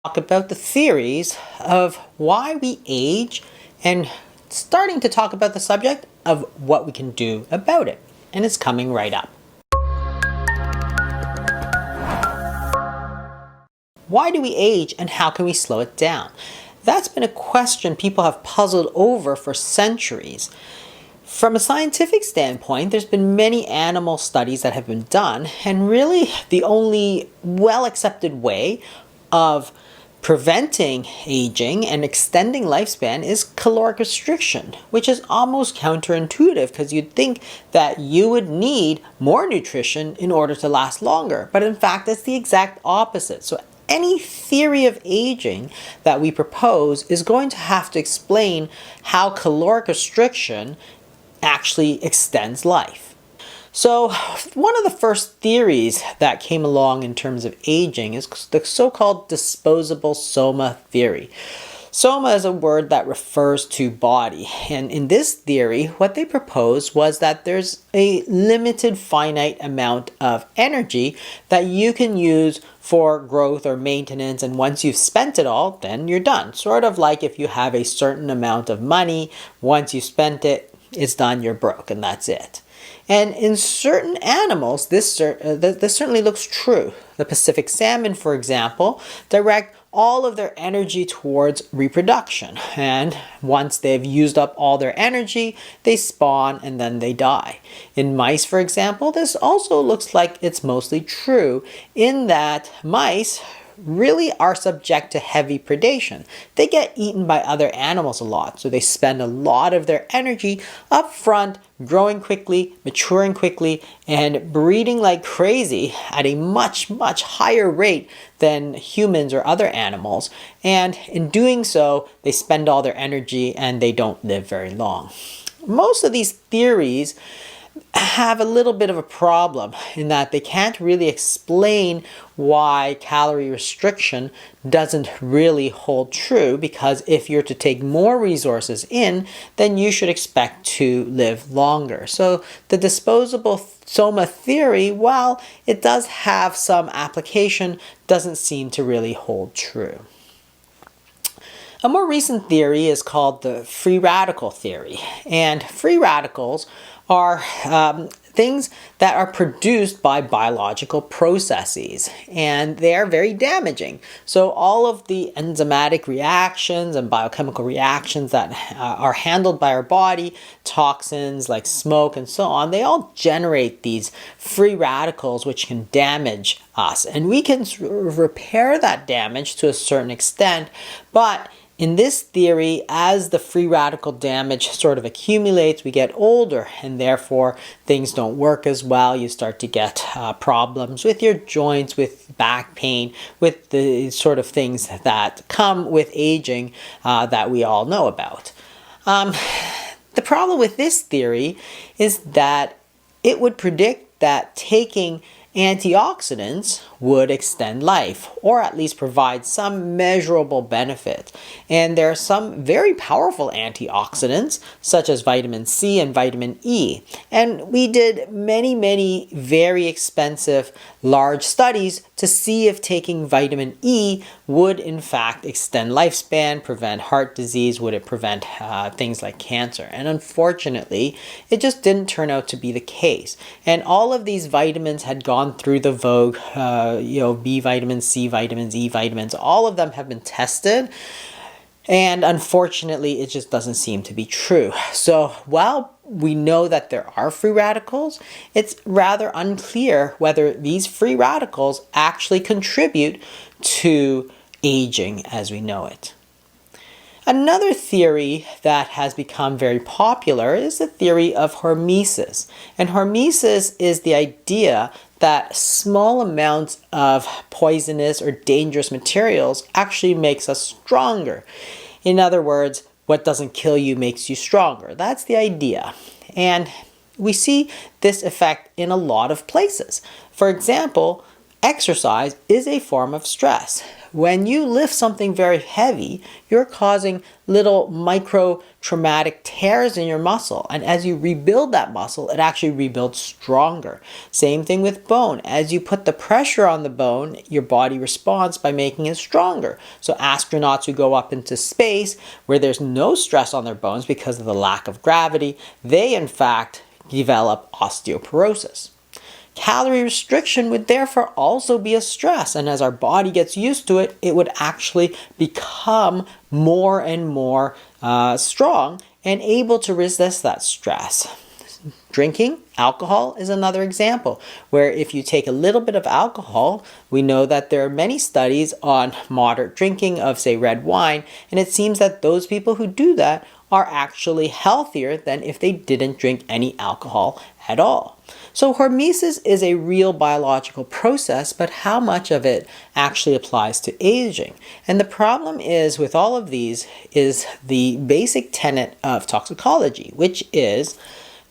Talk about the theories of why we age and starting to talk about the subject of what we can do about it. And it's coming right up. Why do we age and how can we slow it down? That's been a question people have puzzled over for centuries. From a scientific standpoint, there's been many animal studies that have been done, and really the only well-accepted way of preventing aging and extending lifespan is caloric restriction, which is almost counterintuitive because you'd think that you would need more nutrition in order to last longer. But in fact, it's the exact opposite. So any theory of aging that we propose is going to have to explain how caloric restriction actually extends life. So one of the first theories that came along in terms of aging is the so-called disposable soma theory. Soma is a word that refers to body, and in this theory what they proposed was that there's a limited finite amount of energy that you can use for growth or maintenance, and once you've spent it all, then you're done. Sort of like if you have a certain amount of money, once you spent it, it's done, you're broke, and that's it. And in certain animals, this certainly looks true. The Pacific salmon, for example, direct all of their energy towards reproduction. And once they've used up all their energy, they spawn and then they die. In mice, for example, this also looks like it's mostly true in that mice really are subject to heavy predation. They get eaten by other animals a lot, so they spend a lot of their energy up front, growing quickly, maturing quickly, and breeding like crazy at a much higher rate than humans or other animals. And in doing so, they spend all their energy and they don't live very long. Most of these theories have a little bit of a problem in that they can't really explain why calorie restriction doesn't really hold true, because if you're to take more resources in, then you should expect to live longer. So the disposable soma theory, while it does have some application, doesn't seem to really hold true. A more recent theory is called the free radical theory, and free radicals are things that are produced by biological processes, and they are very damaging. So all of the enzymatic reactions and biochemical reactions that are handled by our body, toxins like smoke and so on, they all generate these free radicals which can damage us. And we can repair that damage to a certain extent, but in this theory, as the free radical damage sort of accumulates, we get older and therefore things don't work as well. You start to get problems with your joints, with back pain, with the sort of things that come with aging that we all know about. The problem with this theory is that it would predict that taking antioxidants would extend life, or at least provide some measurable benefit. And there are some very powerful antioxidants, such as vitamin C and vitamin E. And we did many very expensive large studies to see if taking vitamin E would in fact extend lifespan, prevent heart disease, would it prevent things like cancer. And unfortunately, it just didn't turn out to be the case. And all of these vitamins had gone through the vogue, B vitamins, C vitamins, E vitamins, all of them have been tested. And unfortunately, it just doesn't seem to be true. So while we know that there are free radicals, it's rather unclear whether these free radicals actually contribute to aging as we know it. Another theory that has become very popular is the theory of hormesis. And hormesis is the idea that small amounts of poisonous or dangerous materials actually makes us stronger. In other words, what doesn't kill you makes you stronger. That's the idea. And we see this effect in a lot of places. For example, exercise is a form of stress. when you lift something very heavy, you're causing little micro traumatic tears in your muscle. And as you rebuild that muscle, it actually rebuilds stronger. Same thing with bone. As you put the pressure on the bone, your body responds by making it stronger. So astronauts who go up into space where there's no stress on their bones because of the lack of gravity, they in fact develop osteoporosis. Calorie restriction would therefore also be a stress, and as our body gets used to it, it would actually become more and more strong and able to resist that stress. Drinking alcohol is another example, where if you take a little bit of alcohol, we know that there are many studies on moderate drinking of, say, red wine, and it seems that those people who do that are actually healthier than if they didn't drink any alcohol at all. So hormesis is a real biological process, but how much of it actually applies to aging? And the problem is with all of these is the basic tenet of toxicology, which is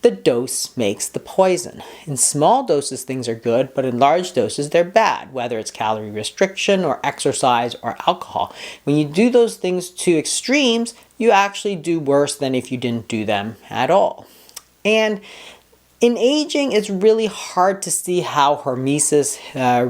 the dose makes the poison. In small doses, things are good, but in large doses, they're bad, whether it's calorie restriction or exercise or alcohol. When you do those things to extremes, you actually do worse than if you didn't do them at all. And in aging, it's really hard to see how hormesis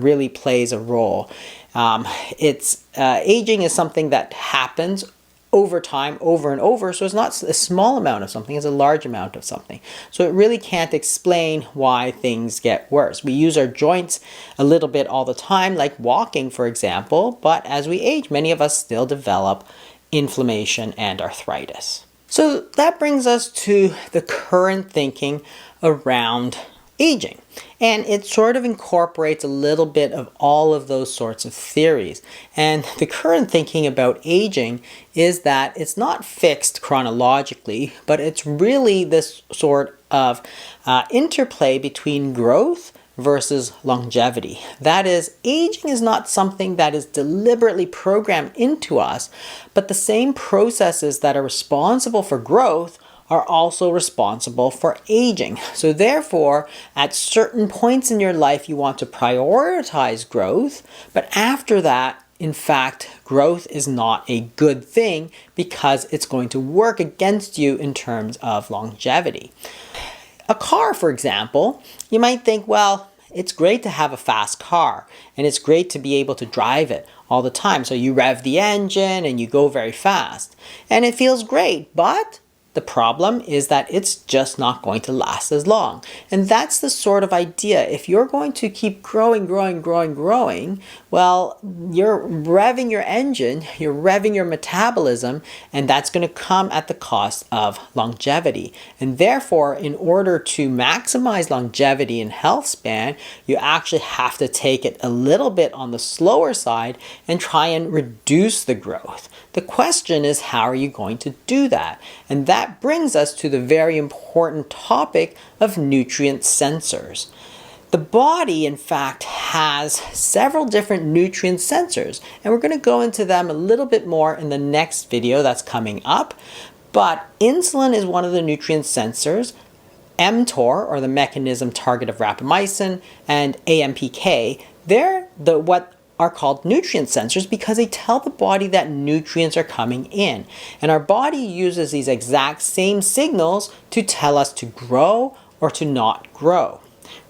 really plays a role. Aging is something that happens over time, over and over, so it's not a small amount of something, it's a large amount of something. So it really can't explain why things get worse. We use our joints a little bit all the time, like walking, for example, but as we age, many of us still develop inflammation and arthritis. So that brings us to the current thinking around aging. And it sort of incorporates a little bit of all of those sorts of theories. And the current thinking about aging is that it's not fixed chronologically, but it's really this sort of interplay between growth versus longevity. That is, aging is not something that is deliberately programmed into us, but the same processes that are responsible for growth are also responsible for aging. So therefore, at certain points in your life, you want to prioritize growth, but after that, in fact, growth is not a good thing because it's going to work against you in terms of longevity. A car, for example, you might think, well, it's great to have a fast car and it's great to be able to drive it all the time. So you rev the engine and you go very fast and it feels great, but the problem is that it's just not going to last as long. And that's the sort of idea. If you're going to keep growing, well, you're revving your engine, you're revving your metabolism, and that's going to come at the cost of longevity. And therefore, in order to maximize longevity and health span, you actually have to take it a little bit on the slower side and try and reduce the growth. The question is, how are you going to do that? And that brings us to the very important topic of nutrient sensors. The body, in fact, has several different nutrient sensors, and we're going to go into them a little bit more in the next video that's coming up. But insulin is one of the nutrient sensors. mTOR, or the mechanism target of rapamycin, and AMPK, they're what are called nutrient sensors because they tell the body that nutrients are coming in. And our body uses these exact same signals to tell us to grow or to not grow.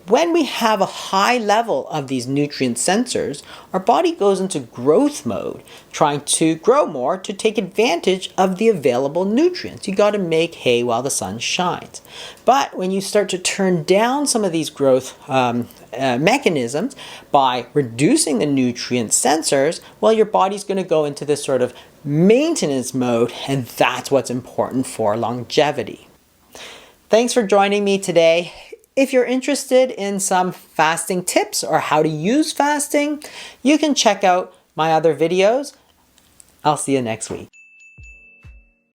When we have a high level of these nutrient sensors, our body goes into growth mode, trying to grow more to take advantage of the available nutrients. You got to make hay while the sun shines. But when you start to turn down some of these growth mechanisms by reducing the nutrient sensors, well, your body's going to go into this sort of maintenance mode, and that's what's important for longevity. Thanks for joining me today. If you're interested in some fasting tips or how to use fasting, you can check out my other videos. I'll see you next week.